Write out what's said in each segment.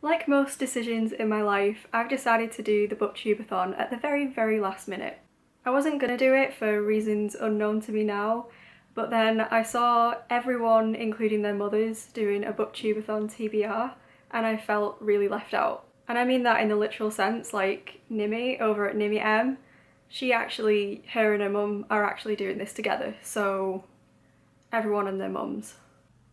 Like most decisions in my life, I've decided to do the BookTubeAthon at the very last minute. I wasn't gonna do it for reasons unknown to me now, but then I saw everyone, including their mothers, doing a BookTubeAthon TBR, and I felt really left out. And I mean that in the literal sense, like Nimi over at Nimi M, her and her mum are actually doing this together, so everyone and their mums.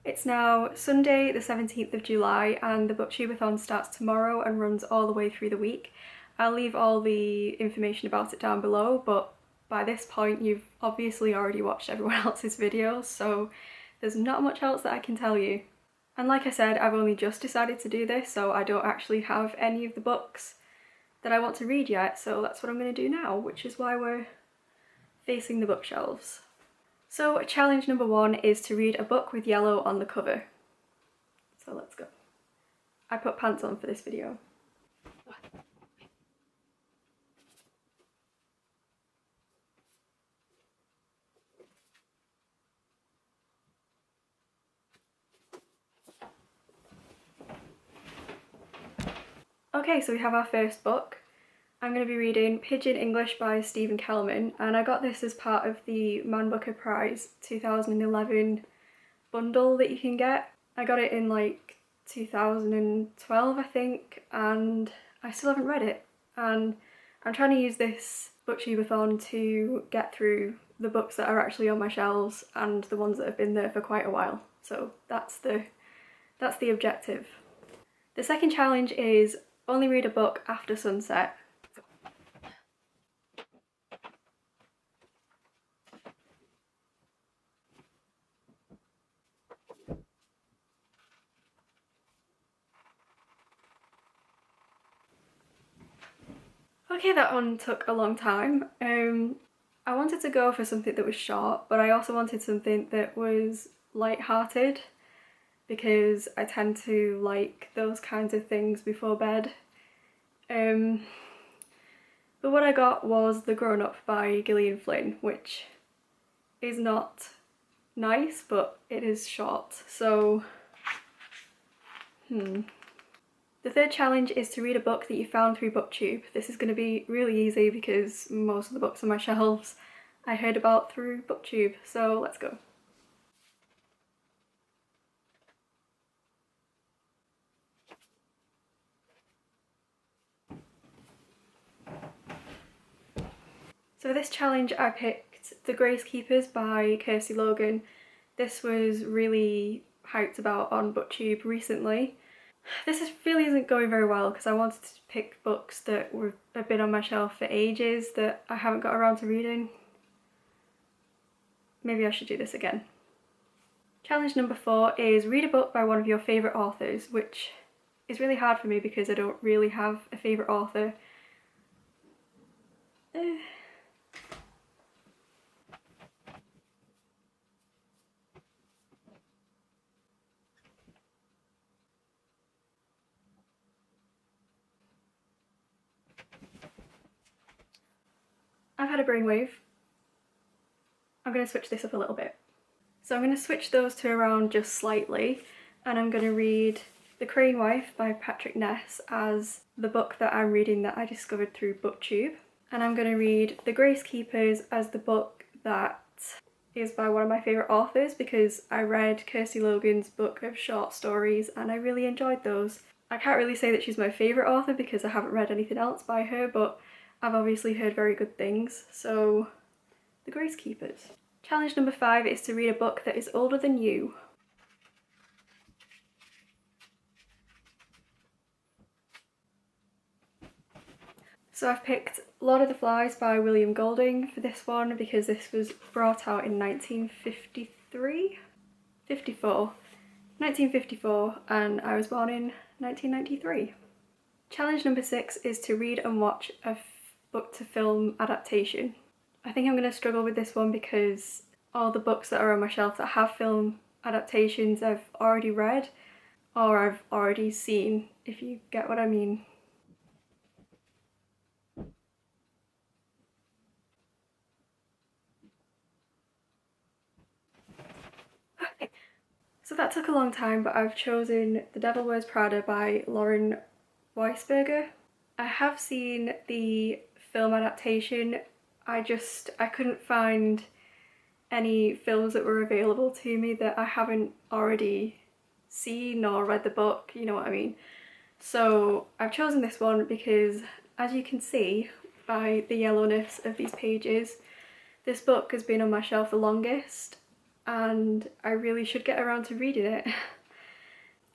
It's now Sunday the 17th of July and the BookTubeAthon starts tomorrow and runs all the way through the week. I'll leave all the information about it down below, but by this point you've obviously already watched everyone else's videos, so there's not much else that I can tell you. And like I said, I've only just decided to do this, so I don't actually have any of the books that I want to read yet, so that's what I'm going to do now, which is why we're facing the bookshelves. So challenge number 1 is to read a book with yellow on the cover. So let's go. I put pants on for this video. Okay, so we have our first book. I'm going to be reading Pidgin English by Stephen Kelman, and I got this as part of the Man Booker Prize 2011 bundle that you can get. I got it in like 2012 I think, and I still haven't read it, and I'm trying to use this BookTubeAthon to get through the books that are actually on my shelves and the ones that have been there for quite a while, so that's the objective. The second challenge is only read a book after sunset. Okay, that one took a long time. I wanted to go for something that was short, but I also wanted something that was light-hearted because I tend to like those kinds of things before bed. But what I got was The Grown Up by Gillian Flynn, which is not nice, but it is short, so The third challenge is to read a book that you found through BookTube. This is going to be really easy because most of the books on my shelves I heard about through BookTube, so let's go. So this challenge I picked The Grace Keepers by Kirsty Logan. This was really hyped about on BookTube recently. This really isn't going very well because I wanted to pick books that have been on my shelf for ages that I haven't got around to reading. Maybe I should do this again. Challenge number 4 is read a book by one of your favourite authors, which is really hard for me because I don't really have a favourite author. I've had a brainwave. I'm going to switch this up a little bit. So I'm going to switch those two around just slightly, and I'm going to read The Crane Wife by Patrick Ness as the book that I'm reading that I discovered through BookTube. And I'm going to read The Grace Keepers as the book that is by one of my favourite authors because I read Kirsty Logan's book of short stories and I really enjoyed those. I can't really say that she's my favourite author because I haven't read anything else by her, but I've obviously heard very good things, so The Grace Keepers. Challenge number 5 is to read a book that is older than you. So I've picked Lord of the Flies by William Golding for this one because this was brought out in 1954, and I was born in 1993. Challenge number 6 is to read and watch a book to film adaptation. I think I'm going to struggle with this one because all the books that are on my shelf that have film adaptations I've already read or I've already seen, if you get what I mean. So that took a long time, but I've chosen The Devil Wears Prada by Lauren Weisberger. I have seen the film adaptation. I couldn't find any films that were available to me that I haven't already seen or read the book, you know what I mean. So I've chosen this one because, as you can see by the yellowness of these pages, this book has been on my shelf the longest and I really should get around to reading it.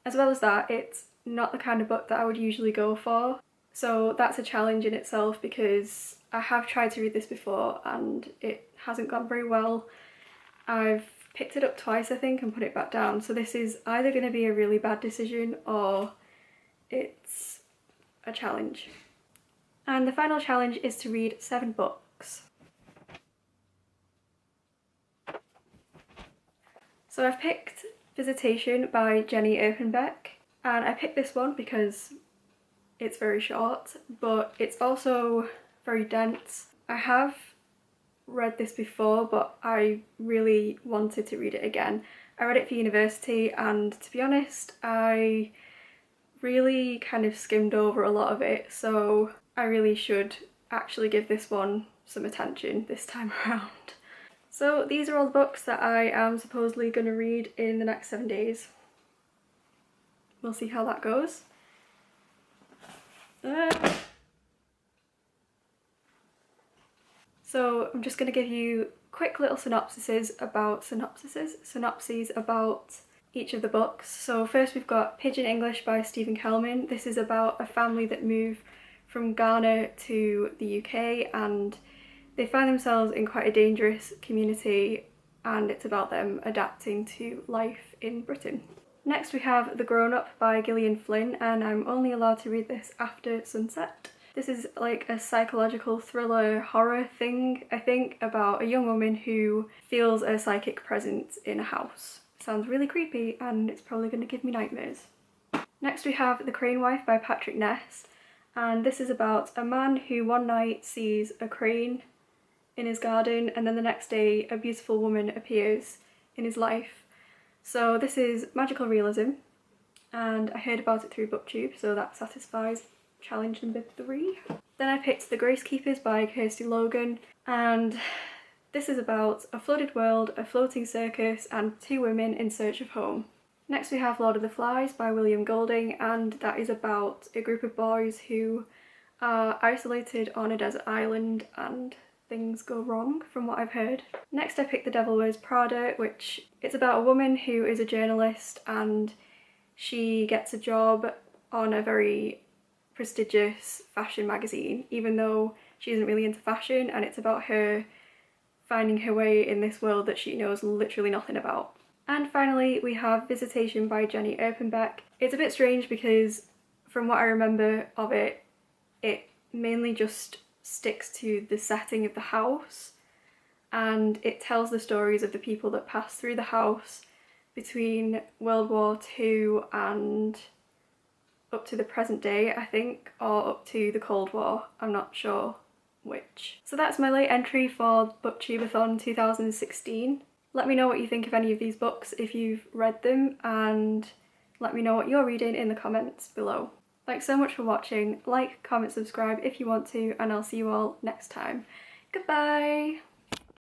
As well as that, it's not the kind of book that I would usually go for, so that's a challenge in itself because I have tried to read this before and it hasn't gone very well. I've picked it up twice, I think, and put it back down, so this is either going to be a really bad decision or it's a challenge. And the final challenge is to read 7 books. So I've picked Visitation by Jenny Erpenbeck, and I picked this one because it's very short, but it's also very dense. I have read this before, but I really wanted to read it again. I read it for university, and to be honest, I really kind of skimmed over a lot of it, so I really should actually give this one some attention this time around. So these are all the books that I am supposedly going to read in the next 7 days. We'll see how that goes. So I'm just going to give you quick little synopses about each of the books. So first we've got Pigeon English by Stephen Kelman. This is about a family that move from Ghana to the UK and they find themselves in quite a dangerous community and it's about them adapting to life in Britain. Next we have The Grown Up by Gillian Flynn, and I'm only allowed to read this after sunset. This is like a psychological thriller horror thing, I think, about a young woman who feels a psychic presence in a house. Sounds really creepy and it's probably going to give me nightmares. Next we have The Crane Wife by Patrick Ness, and this is about a man who one night sees a crane in his garden and then the next day a beautiful woman appears in his life. So this is magical realism and I heard about it through BookTube, so that satisfies challenge number 3. Then I picked The Grace Keepers by Kirsty Logan, and this is about a flooded world, a floating circus and 2 women in search of home. Next we have Lord of the Flies by William Golding, and that is about a group of boys who are isolated on a desert island and things go wrong from what I've heard. Next I picked The Devil Wears Prada, which it's about a woman who is a journalist and she gets a job on a very prestigious fashion magazine, even though she isn't really into fashion, and it's about her finding her way in this world that she knows literally nothing about. And finally we have Visitation by Jenny Erpenbeck. It's a bit strange because from what I remember of it, it mainly just sticks to the setting of the house and it tells the stories of the people that pass through the house between World War II and up to the present day, I think, or up to the Cold War, I'm not sure which. So that's my late entry for BookTubeAthon 2016. Let me know what you think of any of these books if you've read them, and let me know what you're reading in the comments below. Thanks so much for watching. Like, comment, subscribe if you want to, and I'll see you all next time. Goodbye!